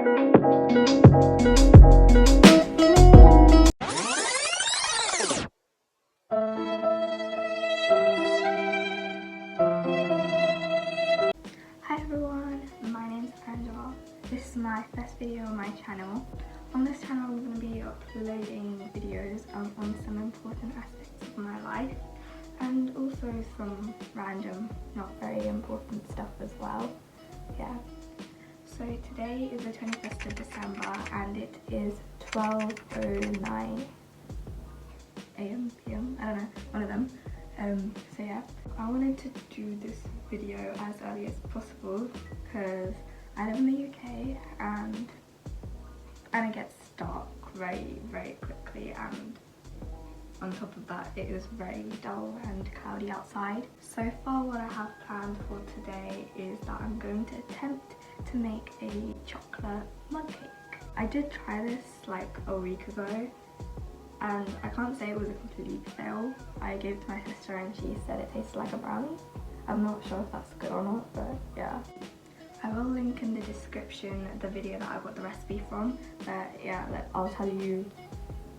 Hi everyone, my name's Angela. This is my first video on my channel. On this channel I'm going to be uploading videos on some important aspects of my life and also some random, not very important stuff as well. Yeah. So today is the 21st of December and it is 12:09 AM, PM, I don't know, one of them. So yeah, I wanted to do this video as early as possible because I live in the UK and it gets dark very quickly, and on top of that it is very dull and cloudy outside. So far what I have planned for today is that I'm going to attempt to make a chocolate mug cake. I did try this like a week ago and I can't say it was a complete fail. I gave it to my sister and she said it tasted like a brownie. I'm not sure if that's good or not, but yeah. I will link in the description the video that I got the recipe from, but yeah, I'll tell you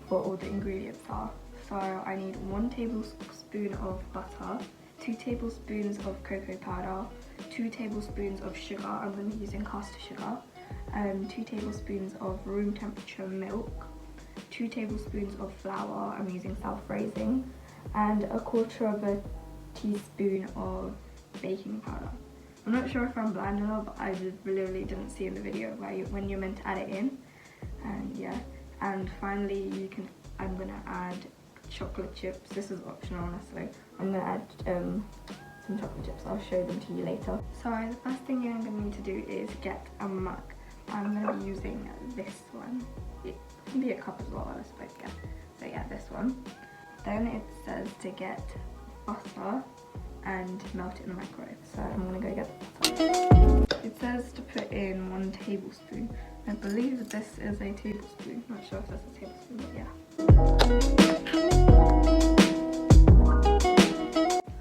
what all the ingredients are. So I need 1 tablespoon of butter, 2 tablespoons of cocoa powder, 2 tablespoons of sugar, I'm going to be using caster sugar, 2 tablespoons of room temperature milk, 2 tablespoons of flour, I'm using self-raising, and 1/4 teaspoon of baking powder. I'm not sure if I'm blind or not, but I literally didn't see in the video when you're meant to add it in. And yeah, and finally I'm gonna add chocolate chips. This is optional honestly. I'm gonna add some chocolate chips. I'll show them to you later. So the first thing you're gonna need to do is get a mug. I'm gonna be using this one. It can be a cup as well, I suppose, yeah. So yeah, this one. Then it says to get butter and melt it in the microwave. So I'm gonna go get the butter. It says to put in 1 tablespoon. I believe this is a tablespoon. Not sure if that's a tablespoon, but yeah.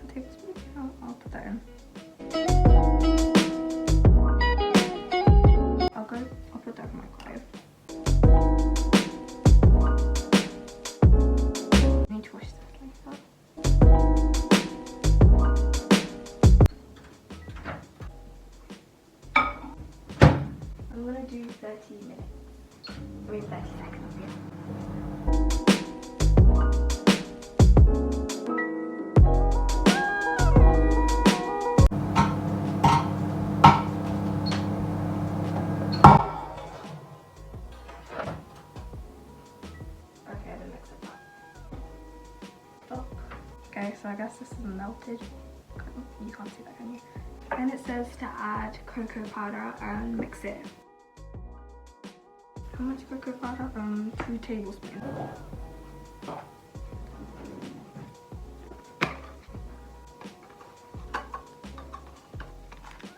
A tablespoon? I'll put that in. I'll put that in the microwave. I need to wash this like that. I'm gonna do 30 minutes. I mean 30 seconds, yeah. Okay, then mix it up. Okay, so I guess this is melted. You can't see that, can you? Then it says to add cocoa powder and mix it. How much cocoa powder? 2 tablespoons.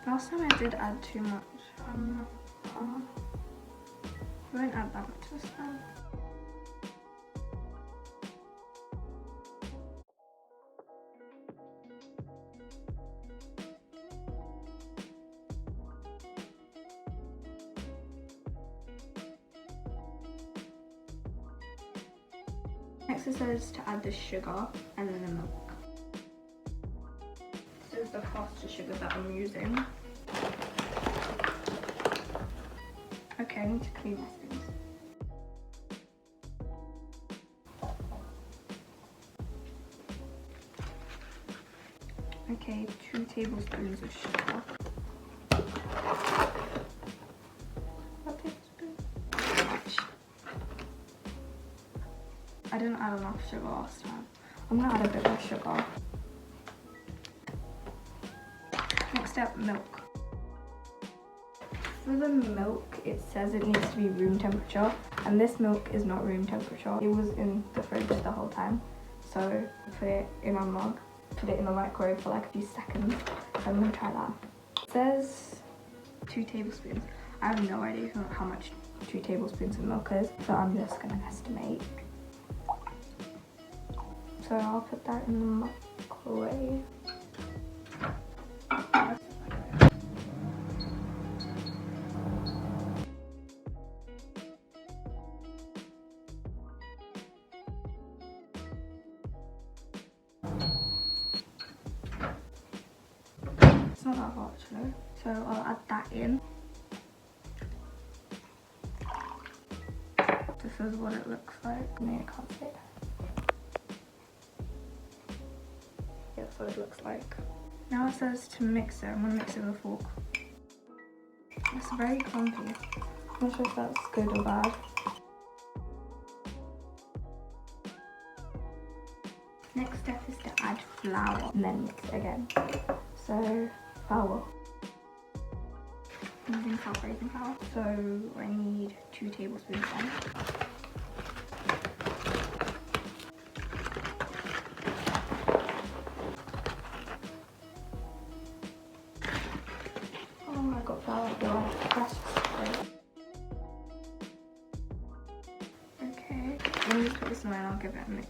Last time I did add too much. I won't add that much this time. Next it says to add the sugar and then the milk. This is the caster sugar that I'm using. Okay, I need to clean my spoons. Okay, 2 tablespoons of sugar. What tablespoon? I didn't add enough sugar last time. I'm gonna add a bit more sugar. Next up, milk. For the milk, it says it needs to be room temperature, and this milk is not room temperature. It was in the fridge the whole time. So put it in a mug, put it in the microwave for like a few seconds. So I'm gonna try that. It says 2 tablespoons. I have no idea how much 2 tablespoons of milk is, so I'm just gonna estimate. So I'll put that in the microwave. pot actually. So I'll add that in. This is what it looks like. No, I can't see it. Yeah, that's what it looks like. Now it says to mix it. I'm gonna mix it with a fork. It's very clumpy. I'm not sure if that's good or bad. Next step is to add flour and then mix it again. So flour. I'm using self-raising flour. So I need 2 tablespoons then. Oh, I got flour everywhere. That's just great. Okay, let me just put this in and I'll give it a mix.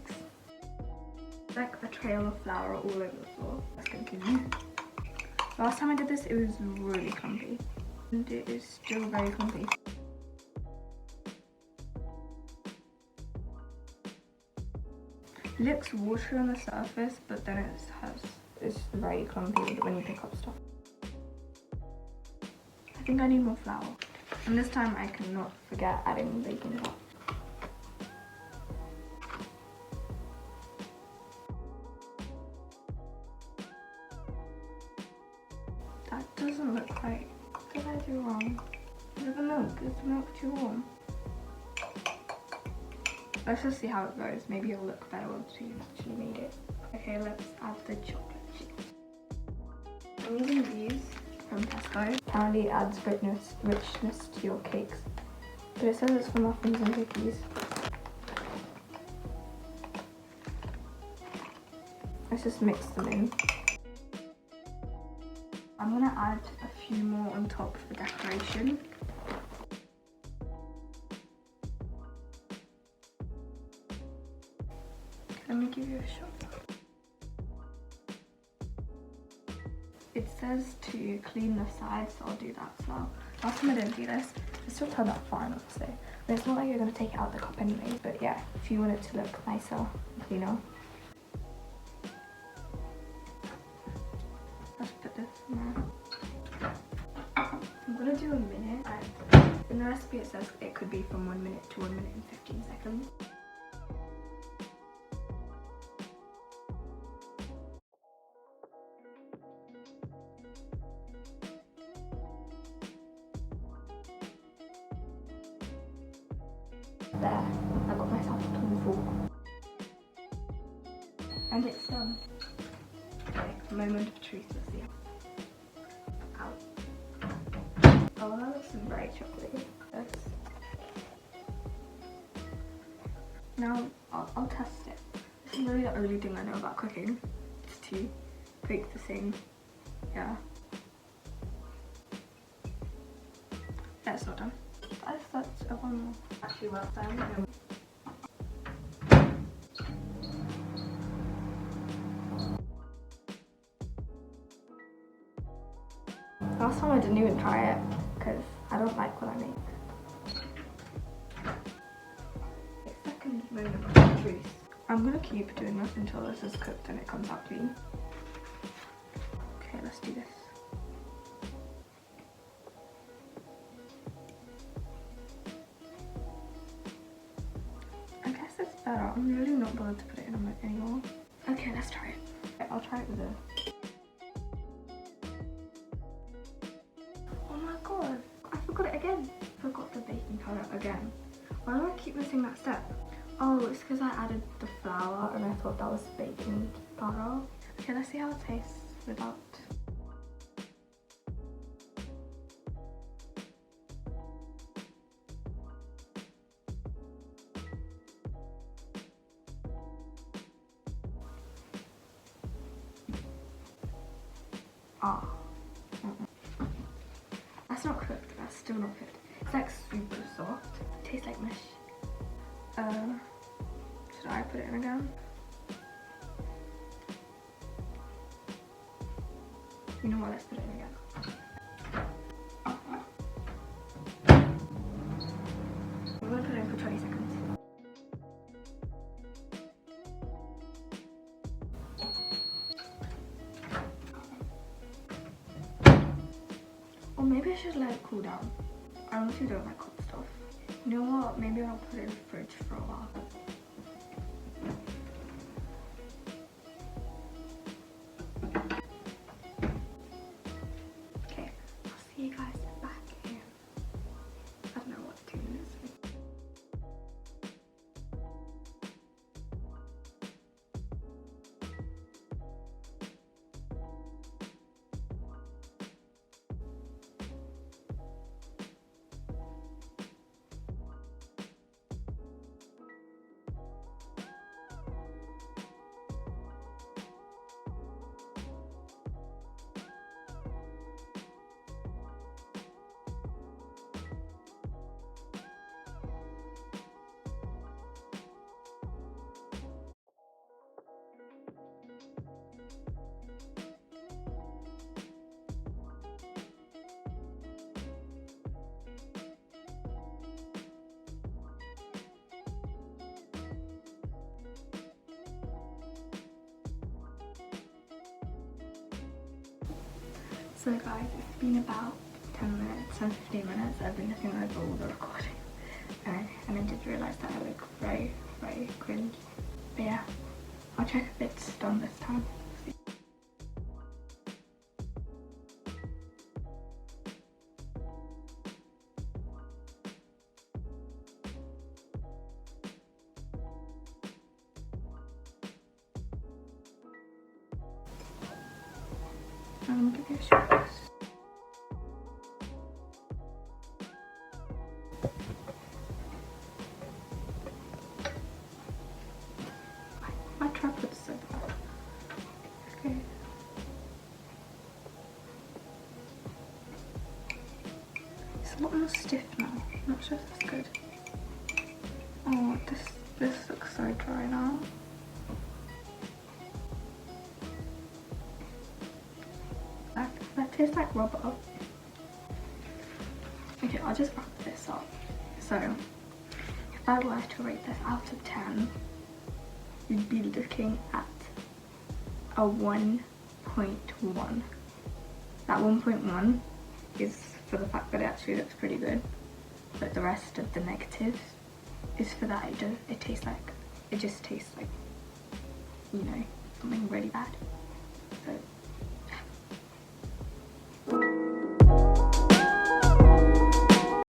Like a trail of flour all over the floor. Let's continue. Last time I did this, it was really clumpy. And it is still very clumpy. It looks watery on the surface, but then it's very clumpy when you pick up stuff. I think I need more flour. And this time I cannot forget adding baking powder. That doesn't look right. What did I do wrong? Is the milk? Is the milk too warm? Let's just see how it goes. Maybe it'll look better once we've actually made it. Okay, let's add the chocolate chips. I'm using these from Tesco. Apparently it adds richness to your cakes. But it says it's for muffins and cookies. Let's just mix them in. I'm gonna add a few more on top for decoration. Let me give you a shot. It says to clean the sides, so I'll do that as well. Last time I didn't do this, it still turned out fine, obviously. But it's not like you're gonna take it out of the cup anyway. But yeah, if you want it to look nicer and cleaner. Let's put this in there. I'm gonna do a minute. In the recipe it says it could be from 1 minute to 1 minute and 15 seconds. There, I got myself a ton full. And it's done. Okay, moment of truth, let's see. Ow. Oh, that looks very chocolatey. Now, I'll test it. This is really the only thing I know about cooking. It's to cook the same. Yeah. Yeah, it's not done. I thought a one more. Actually, well done. Last time I didn't even try it because I don't like what I make. Second moment of truth. I'm gonna keep doing this until this is cooked and it comes out clean. Okay, let's do this. I guess it's better. I'm really not bothered to put it in anymore. Okay, let's try it. Okay, I'll try it with this. Oh my god, I forgot it again. Forgot the baking powder again. Why do I keep missing that step? Oh, it's because I added the flour and I thought that was baking powder. Okay, let's see how it tastes without. Ah. That's not cooked, that's still not cooked. It's like super soft. It tastes like mush. Should I put it in again? You know what, let's put it in again. I'm gonna put it in for 20 seconds. just let it cool down. I honestly don't like hot stuff. You know what? Maybe I'll put it in the fridge for a while. Okay, I'll see you guys back in, I don't know what, 2 minutes. So guys, it's been about 10 minutes and 15 minutes. I've been looking over all the recording and I did realise that I look very, very cringe. But yeah, I'll check if it's done this time. I'm gonna give you a shot. My tripod's so bad. Okay. It's a lot more stiff now. I'm not sure if that's good. Oh, this looks so dry now. That tastes like rubber. Okay, I'll just wrap this up. So, if I were to rate this out of 10, you'd be looking at a 1.1. That 1.1 is for the fact that it actually looks pretty good, but the rest of the negatives is for that it tastes like, it just tastes like, you know, something really bad. So